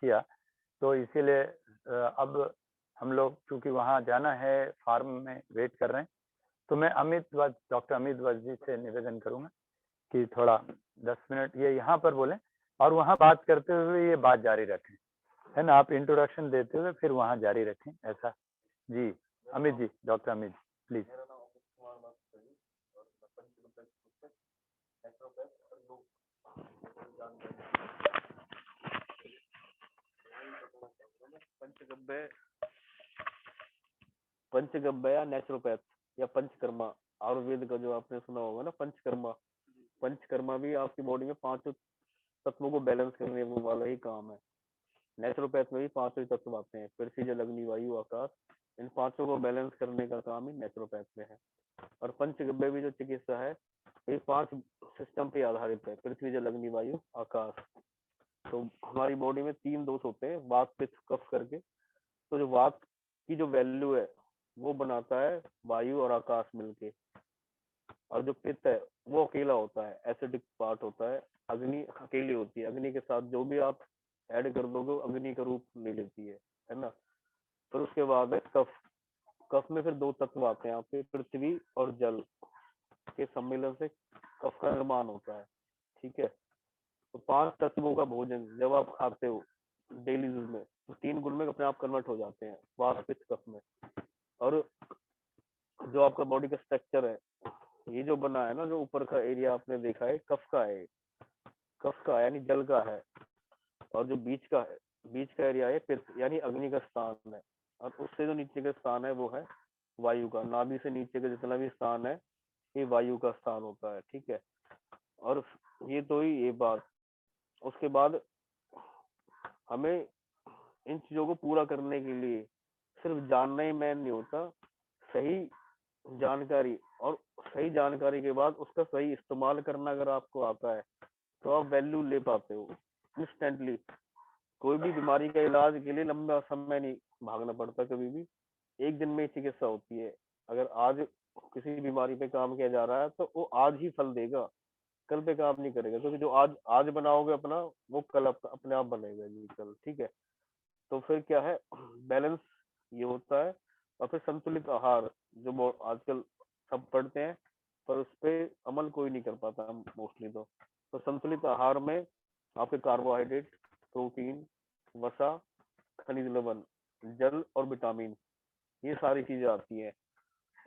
किया, तो इसीलिए अब हम लोग चूंकि वहाँ जाना है, फार्म में वेट कर रहे हैं, तो मैं डॉक्टर अमित वत्स जी से निवेदन करूंगा कि थोड़ा 10 मिनट ये यहाँ पर बोलें और वहाँ बात करते हुए ये बात जारी रखें, है ना। आप इंट्रोडक्शन देते हुए फिर वहाँ जारी रखें, ऐसा। जी अमित जी, डॉक्टर अमित प्लीज। पंचगव्य पंचगव्य या नेचुरोपैथ या पंचकर्मा, आयुर्वेद का जो आपने सुना होगा ना, पंचकर्मा। पंचकर्मा भी आपकी बॉडी में पांचों तत्वों को बैलेंस करने वाला ही काम है। नेचुरोपैथ में भी पांचों ही तत्व आते हैं, पृथ्वी जल अग्नि वायु आकाश। इन पांचों को बैलेंस करने का काम ही नेचुरोपैथ में है। और पंचगव्य भी जो चिकित्सा है, ये 5 सिस्टम पे आधारित है, पृथ्वी जल अग्नि वायु आकाश। तो हमारी बॉडी में 3 दोष होते हैं, वात पित्त कफ करके। तो जो वात की जो वैल्यू है वो बनाता है वायु और आकाश मिलके, और जो पित्त है वो अकेला होता है, एसिडिक पार्ट होता है। अग्नि अकेली होती है, अग्नि के साथ जो भी आप ऐड कर दोगे वो अग्नि का रूप ले लेती है ना। फिर उसके बाद है कफ। कफ में फिर 2 तत्व आते हैं आपके, पृथ्वी और जल के सम्मिलन से कफ का निर्माण होता है। ठीक है। तो 5 तत्वों का भोजन जब आप खाते हो डेली यूज में, तो 3 गुण में अपने आप कन्वर्ट हो जाते हैं, वात पित्त कफ में। और जो आपका बॉडी का स्ट्रक्चर है, ये जो बना है ना, जो ऊपर का एरिया आपने देखा है, कफ का है। कफ का यानी जल का है। और जो बीच का एरिया है पित्त यानी अग्नि का स्थान है। और उससे जो नीचे का स्थान है वो है वायु का। नाभि से नीचे का जितना भी स्थान है ये वायु का स्थान होता है। ठीक है। और ये तो ही ये बात। उसके बाद हमें इन चीजों को पूरा करने के लिए सिर्फ जानना ही मैन नहीं होता, सही जानकारी, और सही जानकारी के बाद उसका सही इस्तेमाल करना अगर आपको आता है तो आप वैल्यू ले पाते हो इंस्टेंटली। कोई भी बीमारी का इलाज के लिए लंबा समय नहीं भागना पड़ता, कभी भी एक दिन में ही चिकित्सा होती है। अगर आज किसी बीमारी पे काम किया जा रहा है तो वो आज ही फल देगा, कल पे काम नहीं करेगा, क्योंकि जो आज आज बनाओगे अपना, वो कल अपने आप बनेगा जी कल। ठीक है। तो फिर क्या है, बैलेंस ये होता है। और फिर संतुलित आहार, जो आजकल सब पढ़ते हैं पर उस पर अमल कोई नहीं कर पाता मोस्टली। तो संतुलित आहार में आपके कार्बोहाइड्रेट, प्रोटीन, वसा, खनिज लवण, जल और विटामिन, ये सारी चीजें आती हैं।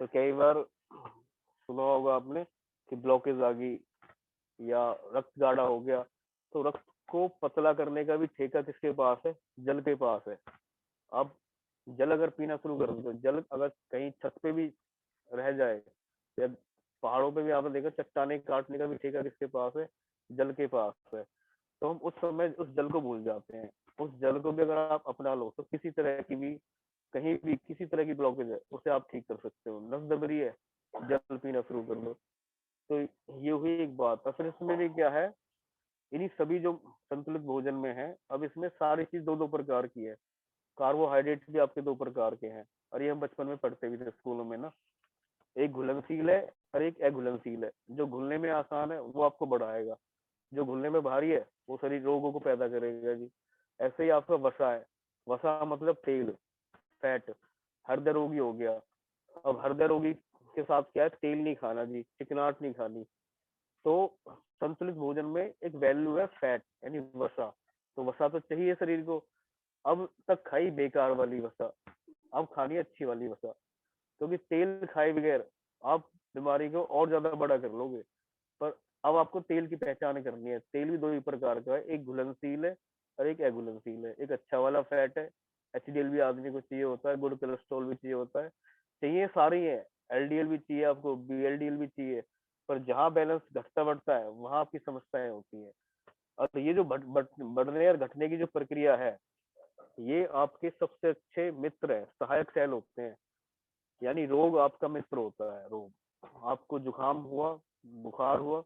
तो कई बार सुना होगा आपने कि ब्लॉकेज आ गई या रक्त गाढ़ा हो गया, तो रक्त को पतला करने का भी ठेका किसके पास है? जल के पास है। अब जल अगर पीना शुरू कर दो, जल अगर कहीं छत पे भी रह जाए या पहाड़ों पे भी आपने देखा, चट्टाने काटने का भी ठेका किसके पास है? जल के पास है। तो हम उस समय उस जल को भूल जाते हैं। उस जल को भी अगर आप अपना लो तो किसी तरह की भी, कहीं भी किसी तरह की ब्लॉकेज है उसे आप ठीक कर सकते हो। नस दब रही है, जल पीना शुरू कर दो। तो ये हुई एक बात। और फिर इसमें भी क्या है, इन्हीं सभी जो संतुलित भोजन में है, अब इसमें सारी चीज 2-2 प्रकार की है। कार्बोहाइड्रेट भी आपके 2 प्रकार के हैं, और ये हम बचपन में पढ़ते भी थे स्कूलों में ना। एक घुलनशील है और एक अघुलनशील है। जो घुलने में आसान है वो आपको बढ़ाएगा, जो घुलने में भारी है वो शरीर रोगों को पैदा करेगा जी। ऐसे ही आपका वसा है। वसा मतलब तेल, फैट। हृदय रोगी हो गया। अब हृदय रोगी के साथ क्या है, तेल नहीं खाना जी, चिकनाट नहीं खानी। तो संतुलित भोजन में एक वैल्यू है फैट यानी वसा। तो वसा तो चाहिए शरीर को। अब तक खाई बेकार वाली वसा, अब खानी है अच्छी वाली वसा। क्योंकि तेल खाए बगैर आप बीमारी को और ज्यादा बड़ा कर लोगे। पर अब आपको तेल की पहचान करनी है। तेल भी 2 ही प्रकार का है, एक घुलनशील है और एक अघुलनशील है। एक अच्छा वाला फैट है, एचडीएल भी आदमी को चाहिए होता है, गुड कोलेस्ट्रॉल भी चाहिए होता है, चाहिए सारी है। एलडीएल भी चाहिए आपको, बीएलडीएल भी चाहिए। पर जहाँ बैलेंस घटता बढ़ता है वहां आपकी समस्याएं होती है। और ये जो बढ़ने और घटने की जो प्रक्रिया है, ये आपके सबसे अच्छे मित्र है, सहायक सेल होते हैं। यानी रोग आपका मित्र होता है। रोग, आपको जुकाम हुआ, बुखार हुआ,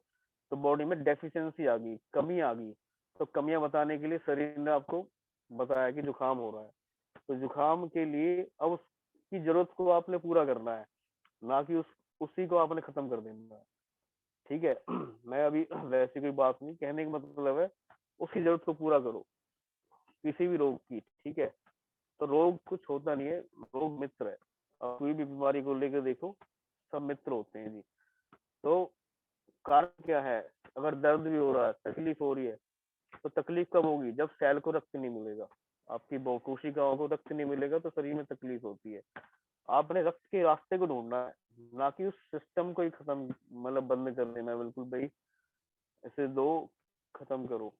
तो बॉडी में डेफिशिएंसी आ गई, कमी आ गई। तो कमियां बताने के लिए शरीर ने आपको बताया कि जुकाम हो रहा है। तो जुकाम के लिए अब उसकी जरूरत को आपने पूरा करना है, ना कि उसी को आपने खत्म कर देना है। ठीक है। मैं अभी वैसी कोई बात नहीं कहने का मतलब है, उसकी जरूरत को पूरा करो। किसी भी रोग की, ठीक है। तो रोग कुछ होता नहीं है, रोग मित्र है। आप कोई भी बीमारी को लेकर देखो, सब मित्र होते हैं जी। तो कारण क्या है? अगर दर्द भी हो रहा है, तकलीफ हो रही है, तो तकलीफ कब होगी? जब सेल को रक्त नहीं मिलेगा, आपकी कोशिकाओं को रक्त नहीं मिलेगा तो शरीर में तकलीफ होती है। आपने रक्त के रास्ते को ढूंढना है, ना कि उस सिस्टम को ही खत्म, मतलब बंद कर देना है बिल्कुल भाई इसे दो, खत्म करो।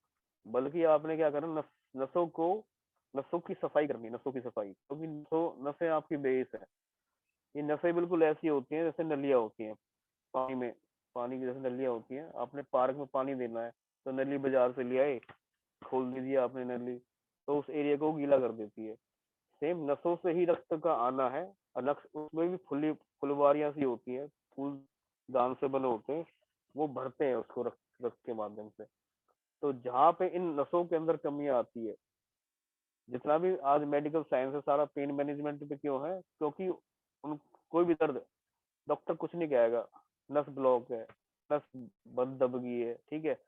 बल्कि आपने क्या करना, नसों की सफाई करनी, नसों की सफाई, क्योंकि नसें आपकी बेस है। ये नसें बिल्कुल ऐसी होती हैं जैसे नलियां होती हैं पानी में, पानी की जैसे नलियां होती हैं। आपने पार्क में पानी देना है तो नली बाजार से ले आए, खोल दीजिए आपने नली, तो उस एरिया को गीला कर देती है। सेम नसों से ही रक्त का आना है। और नक्श उसमें भी फुलवारियां सी होती है, फूल दान से बने होते हैं, वो भरते हैं उसको रक्त के माध्यम से। तो जहाँ पे इन नसों के अंदर कमियां आती है, जितना भी आज मेडिकल साइंस है सारा पेन मैनेजमेंट पे क्यों है? क्योंकि उन कोई भी दर्द, डॉक्टर कुछ नहीं कहेगा, नस ब्लॉक है, नस बंद दब गई है, ठीक है,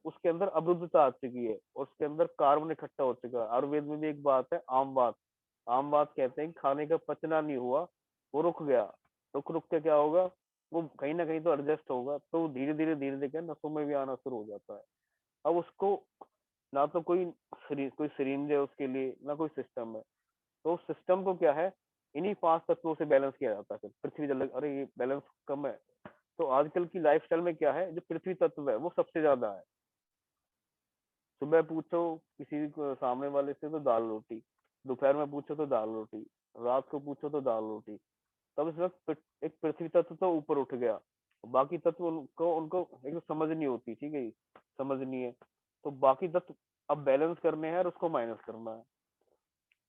उसके अंदर अवरुद्धता आ चुकी है, उसके अंदर कार्बन इकट्ठा हो चुका है। आयुर्वेद में भी एक बात है, आम बात कहते हैं कि खाने का पचना नहीं हुआ, वो रुक गया। रुक के क्या होगा? वो कहीं ना कहीं तो एडजस्ट होगा, तो धीरे धीरे क्या नसों में भी आना शुरू हो जाता है। अब उसको ना तो कोई सिरिंज है उसके लिए, ना कोई सिस्टम है। तो सिस्टम को क्या है, इन्हीं 5 तत्वों से बैलेंस किया जाता है। फिर पृथ्वी जल, अरे ये बैलेंस कम है, तो आजकल की लाइफस्टाइल में क्या है, जो पृथ्वी तत्व है वो सबसे ज्यादा है। सुबह पूछो किसी को सामने वाले से तो दाल रोटी, दोपहर में पूछो तो दाल रोटी, रात को पूछो तो दाल रोटी। तब इस वक्त एक पृथ्वी तत्व तो ऊपर उठ गया, बाकी तत्व उनको उनको एक समझ नहीं होती, ठीक है, समझ नहीं है। तो बाकी तत्व अब बैलेंस करने हैं और उसको माइनस करना है।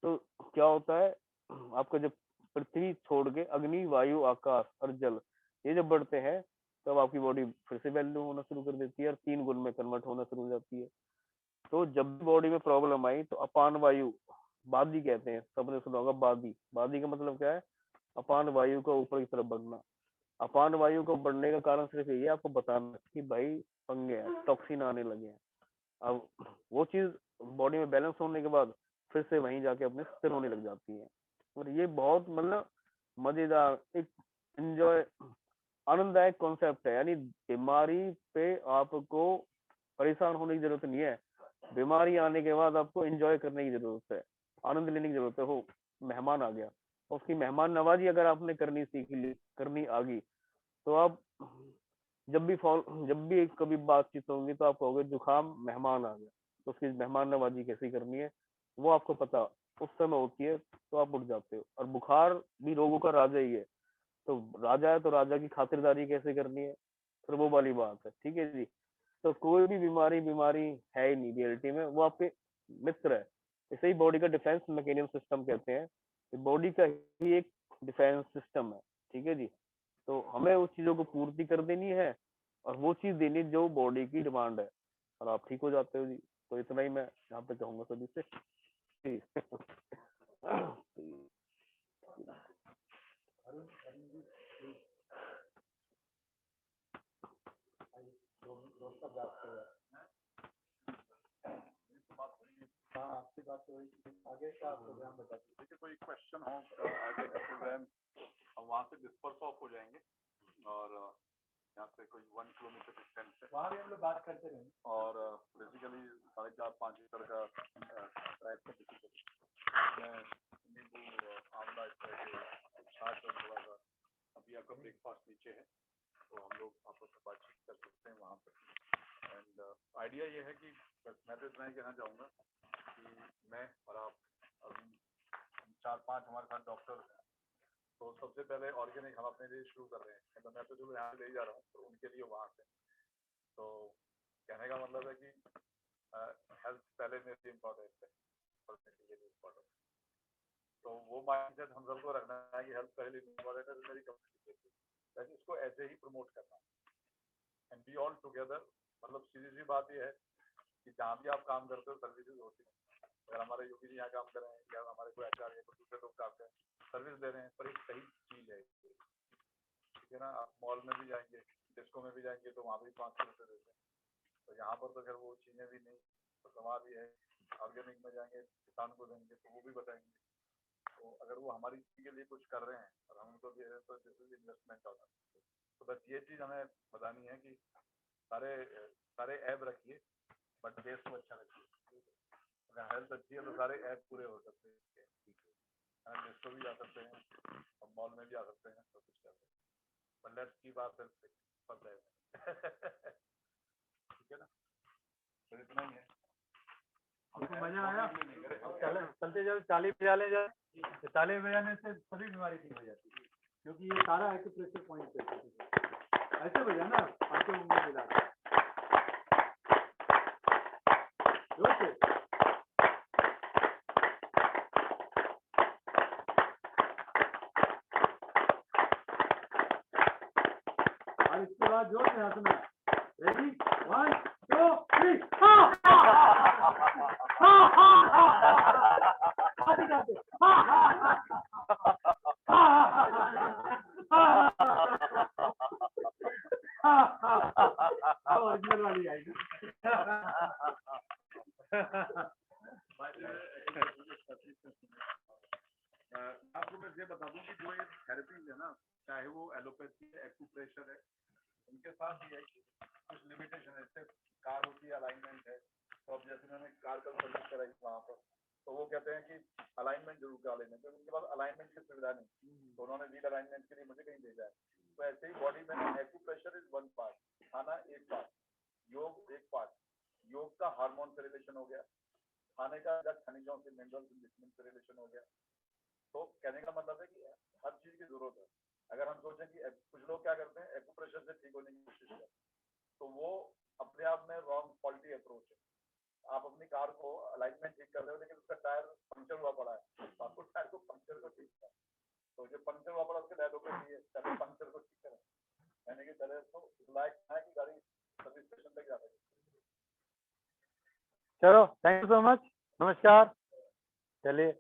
तो क्या होता है, आपका जब पृथ्वी छोड़ के अग्नि, वायु, आकाश और जल, ये जब बढ़ते हैं, तब आपकी बॉडी फिर से वैल्यू होना शुरू कर देती है और 3 गुण में कन्वर्ट होना शुरू हो जाती है। तो जब भी बॉडी में प्रॉब्लम आई तो अपान वायु, बादी कहते हैं, सबने सुना होगा बादी। बादी का मतलब क्या है? अपान वायु का ऊपर की तरफ बढ़ना। अपान वायु को बढ़ने का कारण सिर्फ यही है, आपको बताना कि भाई पंगे हैं, टॉक्सिन आने लगे हैं। अब वो चीज बॉडी में बैलेंस होने के बाद फिर से वहीं जाके अपने स्थिर होने लग जाती है। और ये बहुत मतलब मजेदार, एक एंजॉय, आनंददायक कॉन्सेप्ट है। यानी बीमारी पे आपको परेशान होने की जरूरत नहीं है, बीमारी आने के बाद आपको एंजॉय करने की जरूरत है, आनंद लेने की जरूरत है। हो मेहमान आ गया, उसकी मेहमान नवाजी अगर आपने करनी सीख ली, करनी आ गई, तो आप जब भी कभी बातचीत होंगी तो आप कहोगे जुकाम, मेहमान आ गया, तो उसकी मेहमान नवाजी कैसी करनी है वो आपको पता उस समय होती है, तो आप उठ जाते हो। और बुखार भी रोगों का राजा ही है, तो राजा है तो राजा की खातिरदारी कैसे करनी है, फिर वो वाली बात है, ठीक है जी। तो कोई भी बीमारी बीमारी है ही नहीं रियलिटी में, वो आपके मित्र है। इसे ही बॉडी का डिफेंस मैकेनिज्म सिस्टम कहते हैं, बॉडी का ही एक डिफेंस सिस्टम है, ठीक है जी। तो हमें उस चीजों को पूर्ति कर देनी है और वो चीज देनी जो बॉडी की डिमांड है, और आप ठीक हो जाते हो जी। तो इतना ही मैं यहाँ पे कहूंगा सभी से जी। हाँ आपकी बात तो हुई, आगे का प्रोग्राम बता दीजिए। देखिए कोई क्वेश्चन हो आगे का प्रोग्राम, हम वहाँ से डिस्पर्स ऑफ हो जाएंगे और यहाँ से कोई 1 किलोमीटर डिस्टेंस है, वहाँ भी हम लोग बात करते रहेंगे। और बेसिकली 4:30-5 लीटर का ट्रैक का बेसिकली मैं नींबू आंवला इस तरह के छाछ और थोड़ा सा, अभी आपका ब्रेकफास्ट नीचे है तो हम लोग आपस में बातचीत कर सकते हैं वहाँ पर। एंड आइडिया ये है कि मैं तो इतना ही कहना चाहूँगा कि मैं और आप अभी 4-5 हमारे साथ डॉक्टर हैं, तो सबसे पहले ऑर्गेनिक हम अपने लिए शुरू कर रहे हैं। मतलब मैं तो जो यहाँ ले जा रहा हूँ तो उनके लिए वहाँ से, तो कहने का मतलब है कि हेल्थ पहले मेरे लिए इम्पोर्टेंट है और मेरे लिए भी इम्पोर्टेंट है। तो वो माइंडसेट हम सबको रखना है कि हेल्थ पहले इम्पोर्टेंट है, तो मेरी कम्युनिटी वैसे इसको ऐसे ही प्रमोट करना एंड बी ऑल टुगेदर। मतलब सीधी सी बात यह है कि जहाँ भी आप काम करते हो सर्विसेज होती है। अगर हमारे योगी जी यहाँ काम कर रहे हैं या हमारे कोई आचार्य या दूसरे लोग काम करें, सर्विस दे रहे हैं, पर एक सही चीज है, ठीक है ना। आप मॉल में भी जाएंगे, डिस्को में भी जाएंगे तो वहाँ भी 500 रुपये देते हैं, तो यहाँ पर तो खैर वो चीजें भी नहीं। तो सवाल ये है ऑर्गेनिक में जाएंगे, किसान को देंगे तो वो भी बताएंगे। तो अगर वो हमारी के लिए कुछ कर रहे हैं और हम उनको दे रहे हैं तो दिस इज इन्वेस्टमेंट होता है। तो बस ये चीज हमें बतानी है कि सारे ऐप रखिए बट देश को अच्छा रखिए। अगर हेल्थ अच्छी है तो सारे ऐप पूरे हो सकते हैं, देश को भी जा सकते हैं और मॉल में भी आ सकते हैं, सब कुछ कर सकते हैं। But let's keep ourself for that. ठीक है ना, तो इतना ही है। आपको मजा आया? चलते जाओ, ताली बजा ले जाए। ताली बजाने से सभी बीमारी ठीक हो जाती है, क्योंकि ये सारा एक्यूप्रेशर पॉइंट पे ऐसे बजाना आपके उंगली मिला जोर से। और इसके बाद जोर से हंसना। रेडी, 1 2 3। ओरिजिनल वाली आएगी। आपको मैं ये बता दूं कि जो ये थेरेपी है ना, चाहे वो एलोपैथी है, एक्यूप्रेशर है, उनके साथ ये है कि कुछ लिमिटेशन है। जैसे कार होती है, अलाइनमेंट है, तो अब जैसे मैंने कार का सर्विस कराई वहाँ पर, तो वो कहते हैं कि अलाइनमेंट जरूर करा लेना, क्योंकि उनके पास अलाइनमेंट की सुविधा नहीं, तो उन्होंने व्हील अलाइनमेंट के लिए मुझे कहीं भेजा है। तो ऐसे ही बॉडी में एक्यूप्रेशर इज वन पार्ट, खाना एक पार्ट, योग एक पार्ट। योग का हार्मोन से रिलेशन हो गया, खाने का खनिजों से, मिनरल्स विटामिन से रिलेशन हो गया। तो कहने का मतलब है कि हर चीज की जरूरत है। अगर हम सोचें कि कुछ लोग क्या करते हैं, एक्यूप्रेशर से ठीक होने की कोशिश करते हैं, तो वो अपने आप में रॉन्ग फॉल्टी अप्रोच है। आप अपनी कार को अलाइनमेंट ठीक कर रहे हो, लेकिन उसका टायर पंक्चर हुआ पड़ा है, तो आपको टायर को पंक्चर को ठीक करना, तो जो पंक्चर हुआ पड़ा उसके एलोपैथी है, पहले पंक्चर को ठीक करें, यानी कि पहले तो लाइक है कि गाड़ी सर्विस स्टेशन तक जा सके। चलो, थैंक यू सो मच, नमस्कार, चलिए।